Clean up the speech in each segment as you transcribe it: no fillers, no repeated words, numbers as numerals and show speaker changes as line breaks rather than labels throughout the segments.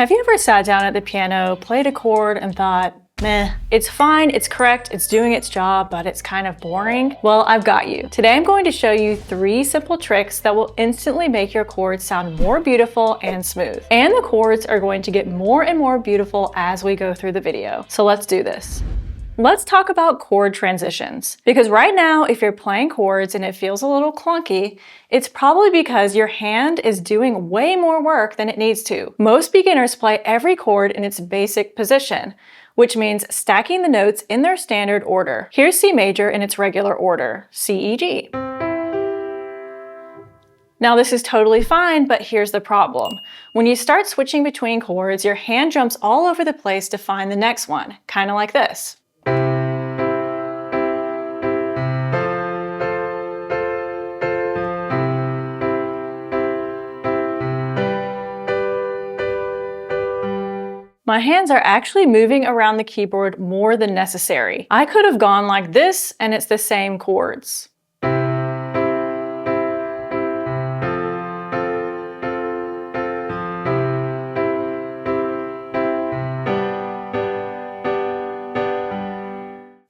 Have you ever sat down at the piano, played a chord, and thought, meh, it's fine, it's correct, it's doing its job, but it's kind of boring? Well, I've got you. Today I'm going to show you 3 simple tricks that will instantly make your chords sound more beautiful and smooth. And the chords are going to get more and more beautiful as we go through the video. So let's do this. Let's talk about chord transitions. Because right now, if you're playing chords and it feels a little clunky, it's probably because your hand is doing way more work than it needs to. Most beginners play every chord in its basic position, which means stacking the notes in their standard order. Here's C major in its regular order, C, E, G. Now this is totally fine, but here's the problem. When you start switching between chords, your hand jumps all over the place to find the next one, kind of like this. My hands are actually moving around the keyboard more than necessary. I could have gone like this and it's the same chords.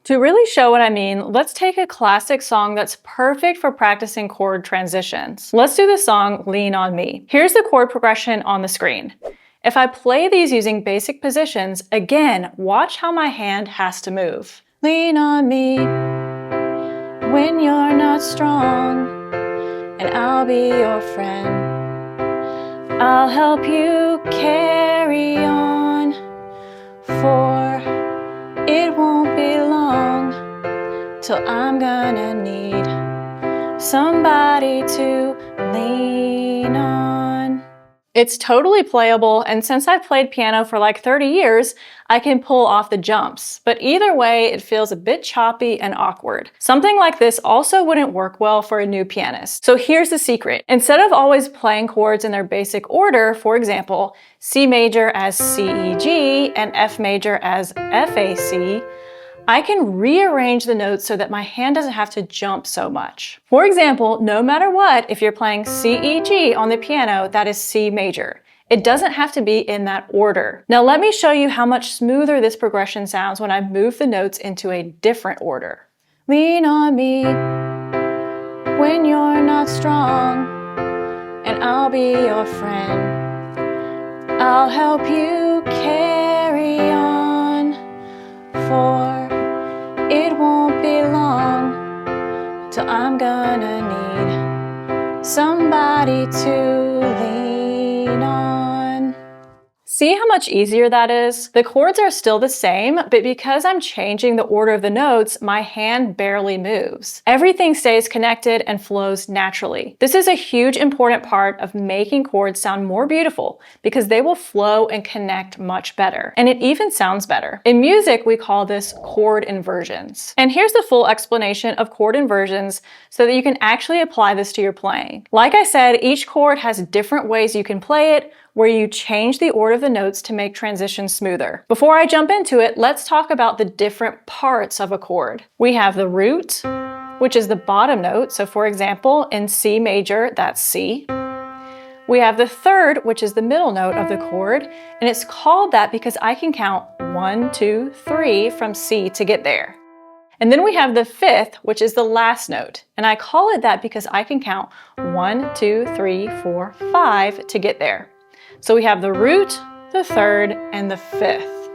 To really show what I mean, let's take a classic song that's perfect for practicing chord transitions. Let's do the song Lean on Me. Here's the chord progression on the screen. If I play these using basic positions, again, watch how my hand has to move. Lean on me when you're not strong, and I'll be your friend. I'll help you carry on, for it won't be long till I'm gonna need somebody to lean on. It's totally playable, and since I've played piano for like 30 years, I can pull off the jumps. But either way, it feels a bit choppy and awkward. Something like this also wouldn't work well for a new pianist. So here's the secret. Instead of always playing chords in their basic order, for example, C major as C, E, G, and F major as F, A, C, I can rearrange the notes so that my hand doesn't have to jump so much. For example, no matter what, if you're playing C, E, G on the piano, that is C major. It doesn't have to be in that order. Now let me show you how much smoother this progression sounds when I move the notes into a different order. Lean on me when you're not strong, and I'll be your friend. I'll help you carry on, for it won't be long till I'm gonna need somebody to lean on. See how much easier that is? The chords are still the same, but because I'm changing the order of the notes, my hand barely moves. Everything stays connected and flows naturally. This is a huge important part of making chords sound more beautiful because they will flow and connect much better. And it even sounds better. In music, we call this chord inversions. And here's the full explanation of chord inversions so that you can actually apply this to your playing. Like I said, each chord has different ways you can play it, where you change the order of the notes to make transitions smoother. Before I jump into it, let's talk about the different parts of a chord. We have the root, which is the bottom note. So for example, in C major, that's C. We have the third, which is the middle note of the chord, and it's called that because I can count 1, 2, 3 from C to get there. And then we have the fifth, which is the last note, and I call it that because I can count 1, 2, 3, 4, 5 to get there. So we have the root, the third, and the fifth.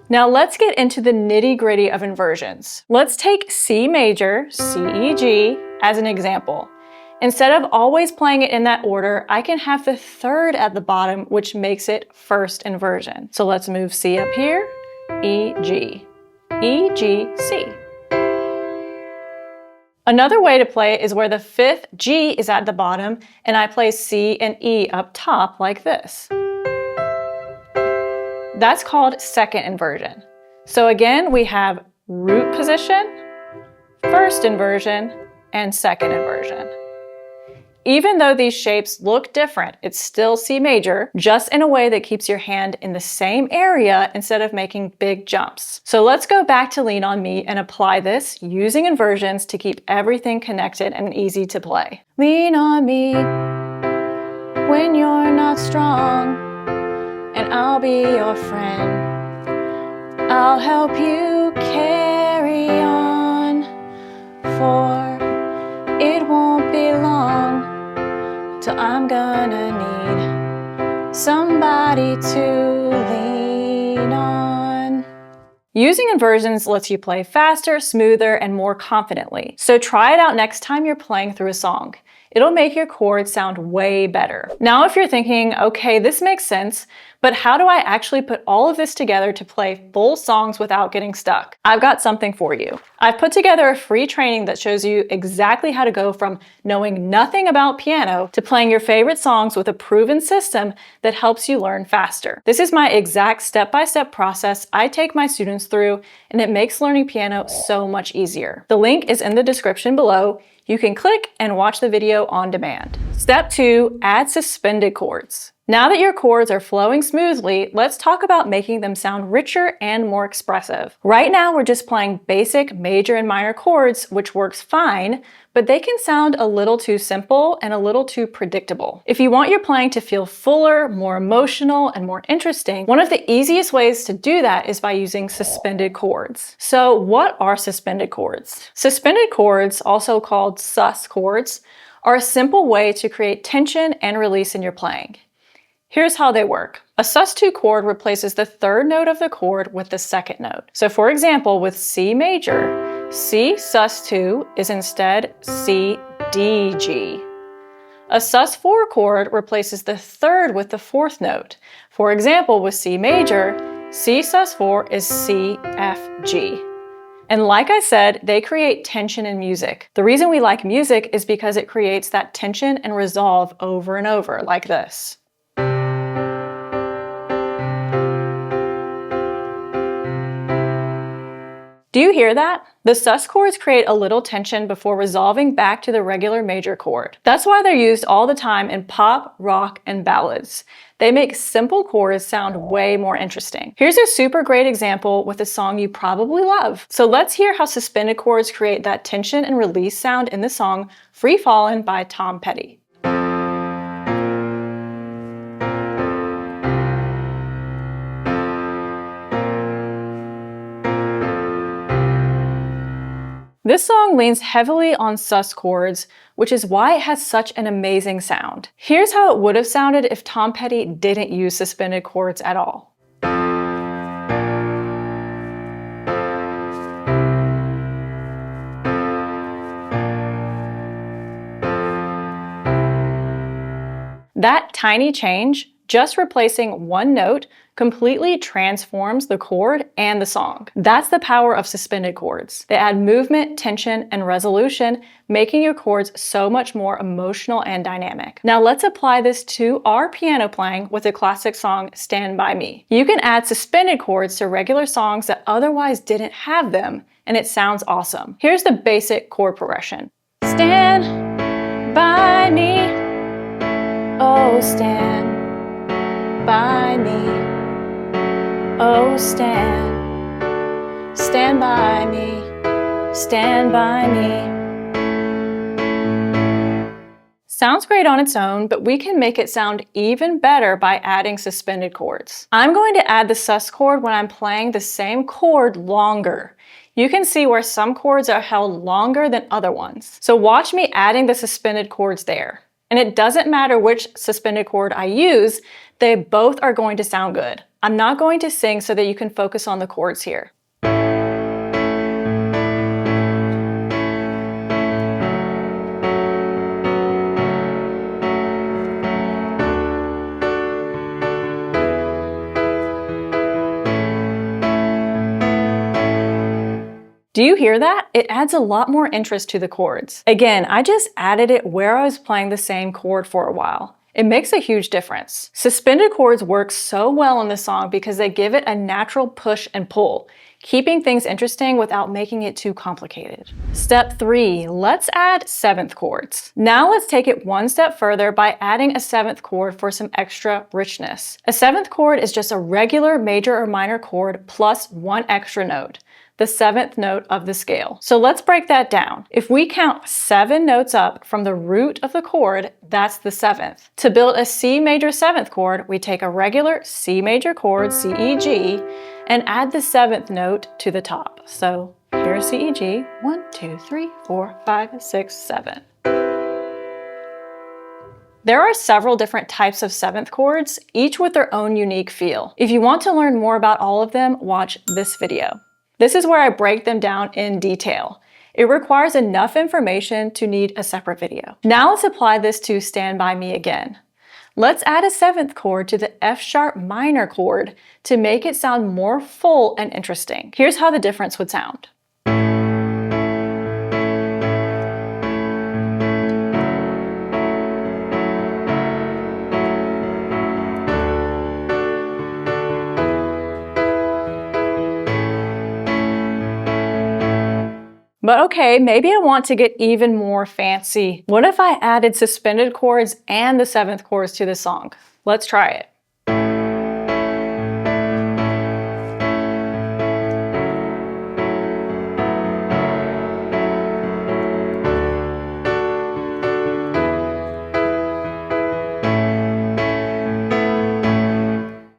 Now let's get into the nitty-gritty of inversions. Let's take C major, C, E, G, as an example. Instead of always playing it in that order, I can have the third at the bottom, which makes it first inversion. So let's move C up here, E, G, E, G, C. Another way to play it is where the fifth G is at the bottom and I play C and E up top like this. That's called second inversion. So again, we have root position, first inversion, and second inversion. Even though these shapes look different, it's still C major, just in a way that keeps your hand in the same area instead of making big jumps. So let's go back to Lean on Me and apply this using inversions to keep everything connected and easy to play. Lean on me when you're not strong, I'll be your friend. I'll help you carry on, for it won't be long till I'm gonna need somebody to lean on. Using inversions lets you play faster, smoother, and more confidently. So try it out next time you're playing through a song. It'll make your chords sound way better. Now, if you're thinking, okay, this makes sense, but how do I actually put all of this together to play full songs without getting stuck? I've got something for you. I've put together a free training that shows you exactly how to go from knowing nothing about piano to playing your favorite songs with a proven system that helps you learn faster. This is my exact step-by-step process I take my students through, and it makes learning piano so much easier. The link is in the description below. You can click and watch the video on demand. Step 2, add suspended chords. Now that your chords are flowing smoothly, let's talk about making them sound richer and more expressive. Right now, we're just playing basic major and minor chords, which works fine, but they can sound a little too simple and a little too predictable. If you want your playing to feel fuller, more emotional, and more interesting, one of the easiest ways to do that is by using suspended chords. So what are suspended chords? Suspended chords, also called sus chords, are a simple way to create tension and release in your playing. Here's how they work. A sus2 chord replaces the third note of the chord with the second note. So for example, with C major, C sus2 is instead C D G. A sus4 chord replaces the third with the fourth note. For example, with C major, C sus4 is C F G. And like I said, they create tension in music. The reason we like music is because it creates that tension and resolve over and over, like this. Do you hear that? The sus chords create a little tension before resolving back to the regular major chord. That's why they're used all the time in pop, rock, and ballads. They make simple chords sound way more interesting. Here's a super great example with a song you probably love. So let's hear how suspended chords create that tension and release sound in the song Free Fallin' by Tom Petty. This song leans heavily on sus chords, which is why it has such an amazing sound. Here's how it would have sounded if Tom Petty didn't use suspended chords at all. That tiny change, just replacing one note, completely transforms the chord and the song. That's the power of suspended chords. They add movement, tension, and resolution, making your chords so much more emotional and dynamic. Now let's apply this to our piano playing with the classic song Stand By Me. You can add suspended chords to regular songs that otherwise didn't have them, and it sounds awesome. Here's the basic chord progression. Stand by me, oh stand by me. Oh, stand by me, stand by me. Sounds great on its own, but we can make it sound even better by adding suspended chords. I'm going to add the sus chord when I'm playing the same chord longer. You can see where some chords are held longer than other ones. So watch me adding the suspended chords there. And it doesn't matter which suspended chord I use, they both are going to sound good. I'm not going to sing so that you can focus on the chords here. Do you hear that? It adds a lot more interest to the chords. Again, I just added it where I was playing the same chord for a while. It makes a huge difference. Suspended chords work so well in this song because they give it a natural push and pull, keeping things interesting without making it too complicated. Step 3, let's add seventh chords. Now let's take it one step further by adding a seventh chord for some extra richness. A seventh chord is just a regular major or minor chord plus one extra note. the 7th note of the scale. So let's break that down. If we count 7 notes up from the root of the chord, that's the 7th. To build a C major 7th chord, we take a regular C major chord, C, E, G, and add the 7th note to the top. So here's C, E, G, 1, 2, 3, 4, 5, 6, 7. There are several different types of 7th chords, each with their own unique feel. If you want to learn more about all of them, watch this video. This is where I break them down in detail. It requires enough information to need a separate video. Now let's apply this to Stand By Me again. Let's add a 7th chord to the F sharp minor chord to make it sound more full and interesting. Here's how the difference would sound. But okay, maybe I want to get even more fancy. What if I added suspended chords and the 7th chords to the song? Let's try it.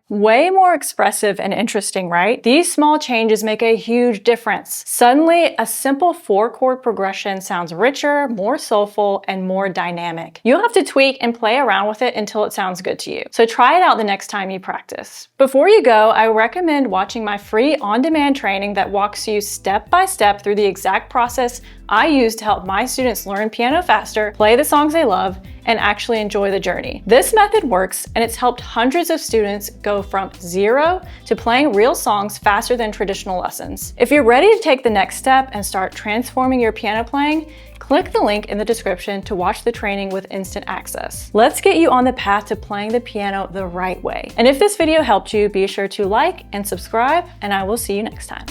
Way more expressive and interesting, right? These small changes make a huge difference. Suddenly, a simple 4-chord progression sounds richer, more soulful, and more dynamic. You'll have to tweak and play around with it until it sounds good to you. So try it out the next time you practice. Before you go, I recommend watching my free on-demand training that walks you step by step through the exact process I use to help my students learn piano faster, play the songs they love, and actually enjoy the journey. This method works, and it's helped hundreds of students go from 0 to playing real songs faster than traditional lessons. If you're ready to take the next step and start transforming your piano playing, click the link in the description to watch the training with instant access. Let's get you on the path to playing the piano the right way. And if this video helped you, be sure to like and subscribe, and I will see you next time.